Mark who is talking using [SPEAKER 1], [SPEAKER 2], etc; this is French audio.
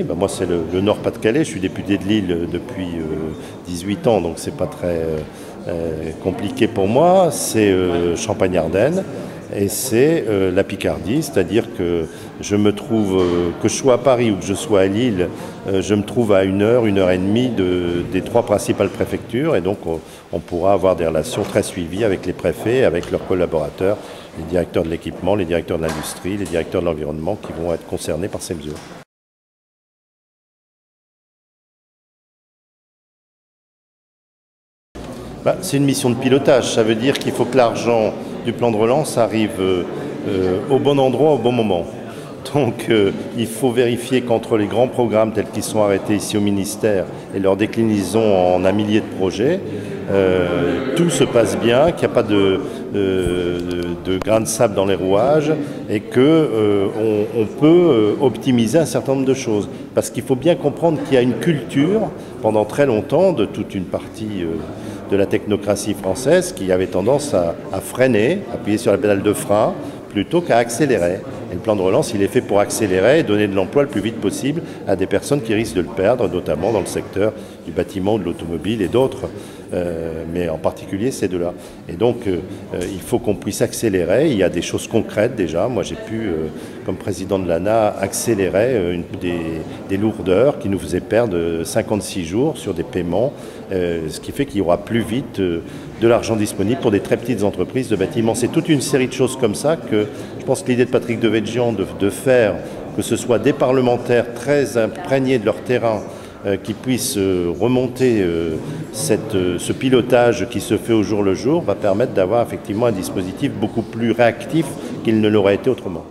[SPEAKER 1] Moi, c'est le Nord-Pas-de-Calais. Je suis député de Lille depuis 18 ans, donc c'est pas très compliqué pour moi. C'est Champagne-Ardenne et c'est la Picardie, c'est-à-dire que je me trouve, que je sois à Paris ou que je sois à Lille, je me trouve à 1 heure et demie des 3 principales préfectures, et donc on pourra avoir des relations très suivies avec les préfets, avec leurs collaborateurs, les directeurs de l'équipement, les directeurs de l'industrie, les directeurs de l'environnement qui vont être concernés par ces mesures. C'est une mission de pilotage. Ça veut dire qu'il faut que l'argent du plan de relance arrive au bon endroit, au bon moment. Donc il faut vérifier qu'entre les grands programmes tels qu'ils sont arrêtés ici au ministère et leur déclinaison en un millier de projets, tout se passe bien, qu'il n'y a pas de grains de sable dans les rouages et qu'on peut optimiser un certain nombre de choses. Parce qu'il faut bien comprendre qu'il y a une culture, pendant très longtemps, de toute une partie de la technocratie française qui avait tendance à freiner, appuyer sur la pédale de frein, plutôt qu'à accélérer. Et le plan de relance, il est fait pour accélérer et donner de l'emploi le plus vite possible à des personnes qui risquent de le perdre, notamment dans le secteur du bâtiment, de l'automobile et d'autres, mais en particulier ces deux-là. Et donc, il faut qu'on puisse accélérer. Il y a des choses concrètes déjà. Moi, j'ai pu, comme président de l'ANA, accélérer des lourdeurs qui nous faisaient perdre 56 jours sur des paiements, ce qui fait qu'il y aura plus vite de l'argent disponible pour des très petites entreprises de bâtiments. C'est toute une série de choses comme ça que je pense que l'idée de Patrick Devedjian de faire que ce soit des parlementaires très imprégnés de leur terrain qui puissent remonter ce pilotage qui se fait au jour le jour va permettre d'avoir effectivement un dispositif beaucoup plus réactif qu'il ne l'aurait été autrement.